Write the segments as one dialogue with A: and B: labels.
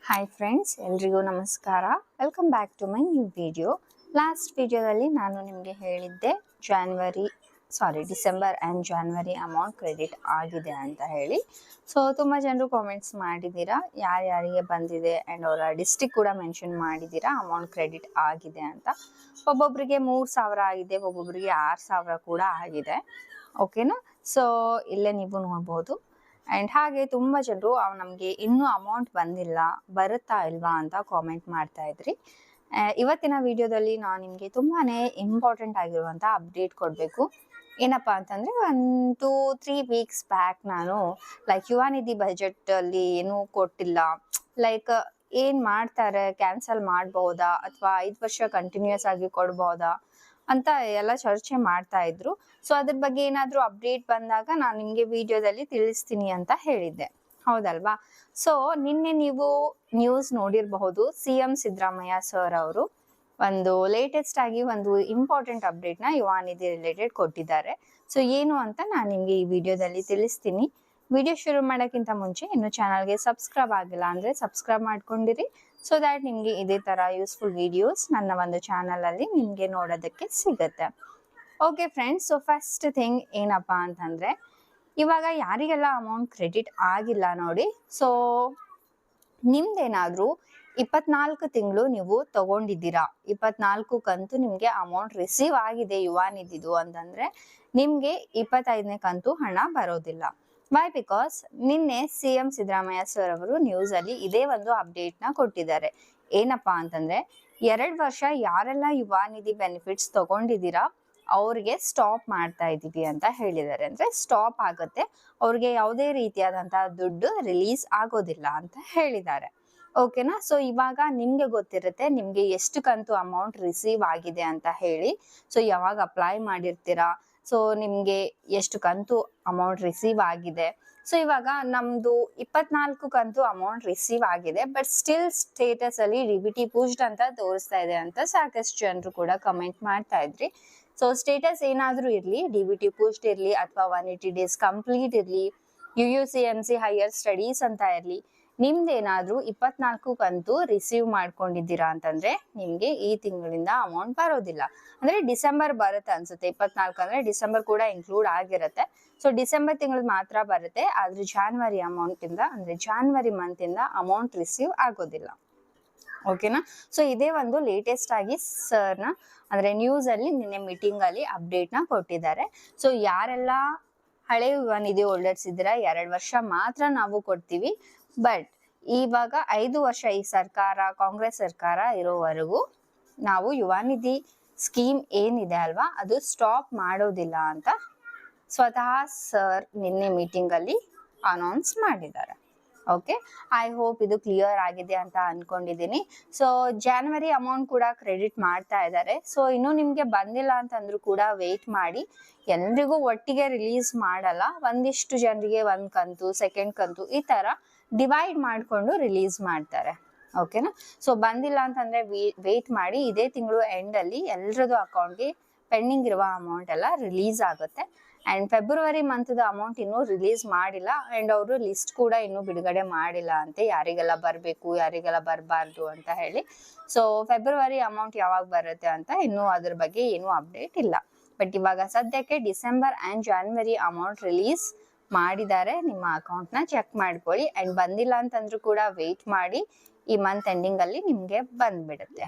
A: Hi friends, ಎಲ್ರಿಗೂ ನಮಸ್ಕಾರ. Welcome back to my new video. Last ವಿಡಿಯೋದಲ್ಲಿ ನಾನು ನಿಮಗೆ ಹೇಳಿದ್ದೆ December and January amount credit ಆಗಿದೆ ಅಂತ ಹೇಳಿ. ಸೊ ತುಂಬ ಜನರು ಕಾಮೆಂಟ್ಸ್ ಮಾಡಿದ್ದೀರಾ, ಯಾರ್ಯಾರಿಗೆ ಬಂದಿದೆ ಆ್ಯಂಡ್ ಅವರ ಡಿಸ್ಟಿಕ್ ಕೂಡ ಮೆನ್ಷನ್ ಮಾಡಿದ್ದೀರಾ ಅಮೌಂಟ್ ಕ್ರೆಡಿಟ್ ಆಗಿದೆ ಅಂತ. ಒಬ್ಬೊಬ್ಬರಿಗೆ 3,000 ಆಗಿದೆ, ಒಬ್ಬೊಬ್ಬರಿಗೆ 6,000 ಕೂಡ ಆಗಿದೆ. ಓಕೆನಾ? ಸೊ ಇಲ್ಲೇ ನೀವು ನೋಡ್ಬೋದು. ಆ್ಯಂಡ್ ಹಾಗೆ ತುಂಬ ಜನರು ನಮಗೆ ಇನ್ನೂ ಅಮೌಂಟ್ ಬಂದಿಲ್ಲ, ಬರುತ್ತಾ ಇಲ್ವಾ ಅಂತ ಕಾಮೆಂಟ್ ಮಾಡ್ತಾ ಇದ್ರಿ. ಇವತ್ತಿನ ವಿಡಿಯೋದಲ್ಲಿ ನಾನು ನಿಮಗೆ ತುಂಬಾ ಇಂಪಾರ್ಟೆಂಟ್ ಆಗಿರುವಂಥ ಅಪ್ಡೇಟ್ ಕೊಡಬೇಕು. ಏನಪ್ಪ ಅಂತಂದರೆ 1-2-3 ವೀಕ್ಸ್ ಬ್ಯಾಕ್ ನಾನು ಯುವ ನಿಧಿ ಬಜೆಟಲ್ಲಿ ಏನೂ ಕೊಟ್ಟಿಲ್ಲ, ಏನು ಮಾಡ್ತಾರೆ, ಕ್ಯಾನ್ಸಲ್ ಮಾಡ್ಬೋದಾ ಅಥವಾ 5 ವರ್ಷ ಕಂಟಿನ್ಯೂಸ್ ಆಗಿ ಕೊಡ್ಬೋದಾ ಅಂತ ಎಲ್ಲ ಚರ್ಚೆ ಮಾಡ್ತಾ ಇದ್ರು. ಸೊ ಅದ್ರ ಬಗ್ಗೆ ಏನಾದರೂ ಅಪ್ಡೇಟ್ ಬಂದಾಗ ನಾನು ನಿಮಗೆ ವಿಡಿಯೋದಲ್ಲಿ ತಿಳಿಸ್ತೀನಿ ಅಂತ ಹೇಳಿದ್ದೆ, ಹೌದಲ್ವಾ? ಸೊ ನಿನ್ನೆ ನೀವು ನ್ಯೂಸ್ ನೋಡಿರಬಹುದು, CM ಸಿದ್ದರಾಮಯ್ಯ ಸರ್ ಅವರು ಒಂದು ಲೇಟೆಸ್ಟ್ ಆಗಿ ಒಂದು ಇಂಪಾರ್ಟೆಂಟ್ ಅಪ್ಡೇಟ್ನ ಯುವ ನಿಧಿ ರಿಲೇಟೆಡ್ ಕೊಟ್ಟಿದ್ದಾರೆ. ಸೊ ಏನು ಅಂತ ನಾನು ನಿಮಗೆ ಈ ವಿಡಿಯೋದಲ್ಲಿ ತಿಳಿಸ್ತೀನಿ. ವಿಡಿಯೋ ಶುರು ಮಾಡೋಕ್ಕಿಂತ ಮುಂಚೆ ಇನ್ನು ಚಾನಲ್ಗೆ ಸಬ್ಸ್ಕ್ರೈಬ್ ಆಗಿಲ್ಲ ಅಂದರೆ ಸಬ್ಸ್ಕ್ರೈಬ್ ಮಾಡ್ಕೊಂಡಿರಿ, ಸೊ ದ್ಯಾಟ್ ನಿಮಗೆ ಇದೇ ಥರ ಯೂಸ್ಫುಲ್ ವಿಡಿಯೋಸ್ ನನ್ನ ಒಂದು ಚಾನಲಲ್ಲಿ ನಿಮಗೆ ನೋಡೋದಕ್ಕೆ ಸಿಗುತ್ತೆ. Okay friends, so first thing ಏನಪ್ಪ ಅಂತಂದರೆ, ಇವಾಗ ಯಾರಿಗೆಲ್ಲ ಅಮೌಂಟ್ ಕ್ರೆಡಿಟ್ ಆಗಿಲ್ಲ ನೋಡಿ, ಸೊ ನಿಮ್ದೇನಾದರೂ 24 ತಿಂಗಳು ನೀವು ತಗೊಂಡಿದ್ದೀರಾ, 24 ಕಂತು ನಿಮಗೆ ಅಮೌಂಟ್ ರಿಸೀವ್ ಆಗಿದೆ ಯುವ ನಿಧಿದು ಅಂತಂದರೆ ನಿಮಗೆ 25ನೇ ಕಂತು ಹಣ ಬರೋದಿಲ್ಲ. ವೈ? ಬಿಕಾಸ್ ನಿನ್ನೆ CM ಸಿದ್ದರಾಮಯ್ಯ ಸರ್ ಅವರು ನ್ಯೂಸಲ್ಲಿ ಇದೇ ಒಂದು ಅಪ್ಡೇಟ್ನ ಕೊಟ್ಟಿದ್ದಾರೆ. ಏನಪ್ಪಾ ಅಂತಂದ್ರೆ, 2 ವರ್ಷ ಯಾರೆಲ್ಲ ಯುವ ನಿಧಿ ಬೆನಿಫಿಟ್ಸ್ ತಗೊಂಡಿದ್ದೀರಾ ಅವ್ರಿಗೆ ಸ್ಟಾಪ್ ಮಾಡ್ತಾ ಇದ್ದೀವಿ ಅಂತ ಹೇಳಿದ್ದಾರೆ. ಅಂದ್ರೆ ಸ್ಟಾಪ್ ಆಗುತ್ತೆ, ಅವ್ರಿಗೆ ಯಾವುದೇ ರೀತಿಯಾದಂತಹ ದುಡ್ಡು ರಿಲೀಸ್ ಆಗೋದಿಲ್ಲ ಅಂತ ಹೇಳಿದ್ದಾರೆ. ಓಕೆನಾ? ಸೊ ಇವಾಗ ನಿಮ್ಗೆ ಗೊತ್ತಿರುತ್ತೆ ನಿಮ್ಗೆ ಎಷ್ಟು ಕಂತು ಅಮೌಂಟ್ ರಿಸೀವ್ ಆಗಿದೆ ಅಂತ ಹೇಳಿ. ಸೊ ಯಾವಾಗ ಅಪ್ಲೈ ಮಾಡಿರ್ತೀರಾ, ಸೊ ನಿಮ್ಗೆ ಎಷ್ಟು ಕಂತು ಅಮೌಂಟ್ ರಿಸೀವ್ ಆಗಿದೆ. ಸೊ ಇವಾಗ ನಮ್ದು 24 ಕಂತು ಅಮೌಂಟ್ ರಿಸೀವ್ ಆಗಿದೆ, ಬಟ್ ಸ್ಟಿಲ್ ಸ್ಟೇಟಸ್ ಅಲ್ಲಿ DBT ಪುಷ್ಡ್ ಅಂತ ತೋರಿಸ್ತಾ ಇದೆ ಅಂತ ಸಾಕಷ್ಟು ಜನರು ಕೂಡ ಕಮೆಂಟ್ ಮಾಡ್ತಾ ಇದ್ರಿ. ಸೊ ಸ್ಟೇಟಸ್ ಏನಾದ್ರೂ ಇರ್ಲಿ, DBT ಪುಷ್ಡ್ ಇರ್ಲಿ ಅಥವಾ 180 ಡೇಸ್ ಕಂಪ್ಲೀಟ್ ಇರ್ಲಿ, UUCMC ಹೈಯರ್ ಸ್ಟಡೀಸ್ ಅಂತ ಇರ್ಲಿ, ನಿಮ್ದೇನಾದ್ರೂ 24 ಕಂತು ರಿಸೀವ್ ಮಾಡ್ಕೊಂಡಿದ್ದೀರಾ ಅಂತಂದ್ರೆ ನಿಮ್ಗೆ ಈ ತಿಂಗಳಿಂದ ಅಮೌಂಟ್ ಬರೋದಿಲ್ಲ. ಅಂದ್ರೆ ಡಿಸೆಂಬರ್ ಬರುತ್ತೆ ಅನ್ಸುತ್ತೆ, 24 ಅಂದ್ರೆ ಡಿಸೆಂಬರ್ ಕೂಡ ಇನ್ಕ್ಲೂಡ್ ಆಗಿರುತ್ತೆ. ಸೊ ಡಿಸೆಂಬರ್ ತಿಂಗಳು ಮಾತ್ರ ಬರುತ್ತೆ, ಆದ್ರೆ ಜಾನ್ವರಿ ಜಾನ್ವರಿ ಮಂತ್ ಇಂದ ಅಮೌಂಟ್ ರಿಸೀವ್ ಆಗೋದಿಲ್ಲ. ಓಕೆನಾ? ಸೊ ಇದೇ ಒಂದು ಲೇಟೆಸ್ಟ್ ಆಗಿ ಸರ್ನ ಅಂದ್ರೆ ನ್ಯೂಸ್ ಅಲ್ಲಿ ನಿನ್ನೆ ಮೀಟಿಂಗ್ ಅಲ್ಲಿ ಅಪ್ಡೇಟ್ ನ ಕೊಟ್ಟಿದ್ದಾರೆ. ಸೊ ಯಾರೆಲ್ಲ ಹಳೆ ಯುವ ನಿಧಿ ಹೋಲ್ಡರ್ಸ್ ಇದ್ದೀರಾ, 2 ವರ್ಷ ಮಾತ್ರ ನಾವು ಕೊಡ್ತೀವಿ, ಬಟ್ ಇವಾಗ 5 ವರ್ಷ ಈ ಸರ್ಕಾರ, ಕಾಂಗ್ರೆಸ್ ಸರ್ಕಾರ ಇರೋವರೆಗೂ ನಾವು ಯುವ ನಿಧಿ ಸ್ಕೀಮ್ ಏನಿದೆ ಅಲ್ವಾ ಅದು ಸ್ಟಾಪ್ ಮಾಡೋದಿಲ್ಲ ಅಂತ ಸ್ವತಃ ಸರ್ ನಿನ್ನೆ ಮೀಟಿಂಗ್ ಅಲ್ಲಿ ಅನೌನ್ಸ್ ಮಾಡಿದ್ದಾರೆ. ಓಕೆ, ಐ ಹೋಪ್ ಇದು ಕ್ಲಿಯರ್ ಆಗಿದೆ ಅಂತ ಅನ್ಕೊಂಡಿದ್ದೀನಿ. ಸೊ ಜಾನ್ವರಿ ಅಮೌಂಟ್ ಕೂಡ ಕ್ರೆಡಿಟ್ ಮಾಡ್ತಾ ಇದ್ದಾರೆ. ಸೊ ಇನ್ನೂ ನಿಮ್ಗೆ ಬಂದಿಲ್ಲ ಅಂತಂದ್ರೂ ಕೂಡ ವೇಟ್ ಮಾಡಿ, ಎಲ್ರಿಗೂ ಒಟ್ಟಿಗೆ ರಿಲೀಸ್ ಮಾಡಲ್ಲ, ಒಂದಿಷ್ಟು ಜನರಿಗೆ 1 ಕಂತು, 2nd ಕಂತು ಈ ತರ ಡಿವೈಡ್ ಮಾಡ್ಕೊಂಡು ರಿಲೀಸ್ ಮಾಡ್ತಾರೆ. ಓಕೆನಾ? ಸೊ ಬಂದಿಲ್ಲ ಅಂತಂದ್ರೆ ವೇಟ್ ಮಾಡಿ, ಇದೇ ತಿಂಗಳು ಎಂಡ್ ಅಲ್ಲಿ ಎಲ್ರದ್ದು ಅಕೌಂಟ್ಗೆ ಪೆಂಡಿಂಗ್ ಇರುವ ಅಮೌಂಟ್ ಎಲ್ಲ ರಿಲೀಸ್ ಆಗುತ್ತೆ. ಅಂಡ್ ಫೆಬ್ರವರಿ ಮಂತ್ದ ಅಮೌಂಟ್ ಇನ್ನೂ ರಿಲೀಸ್ ಮಾಡಿಲ್ಲ, ಅಂಡ್ ಅವರು ಲಿಸ್ಟ್ ಕೂಡ ಇನ್ನೂ ಬಿಡುಗಡೆ ಮಾಡಿಲ್ಲ ಅಂತೆ, ಯಾರಿಗೆಲ್ಲ ಬರಬೇಕು ಯಾರಿಗೆಲ್ಲ ಬರಬಾರ್ದು ಅಂತ ಹೇಳಿ. ಸೊ ಫೆಬ್ರವರಿ ಅಮೌಂಟ್ ಯಾವಾಗ ಬರುತ್ತೆ ಅಂತ ಇನ್ನೂ ಅದ್ರ ಬಗ್ಗೆ ಏನೂ ಅಪ್ಡೇಟ್ ಇಲ್ಲ. ಬಟ್ ಇವಾಗ ಸದ್ಯಕ್ಕೆ December and January amount release ಮಾಡಿದ್ದಾರೆ. ನಿಮ್ಮ ಅಕೌಂಟ್ನ ಚೆಕ್ ಮಾಡ್ಕೊಳ್ಳಿ. ಅಂಡ್ ಬಂದಿಲ್ಲ ಅಂತಂದ್ರೂ ಕೂಡ ವೇಟ್ ಮಾಡಿ, ಈ ಮಂತ್ ಎಂಡಿಂಗ್ ಅಲ್ಲಿ ನಿಮ್ಗೆ ಬಂದ್ಬಿಡುತ್ತೆ.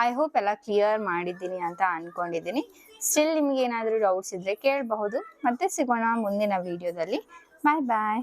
A: ಐ ಹೋಪ್ ಎಲ್ಲ ಕ್ಲಿಯರ್ ಮಾಡಿದ್ದೀನಿ ಅಂತ ಅನ್ಕೊಂಡಿದ್ದೀನಿ. ಸ್ಟಿಲ್ ನಿಮ್ಗೆ ಏನಾದರೂ ಡೌಟ್ಸ್ ಇದ್ರೆ ಕೇಳಬಹುದು. ಮತ್ತೆ ಸಿಗೋಣ ಮುಂದಿನ ವಿಡಿಯೋದಲ್ಲಿ. ಬಾಯ್ ಬಾಯ್.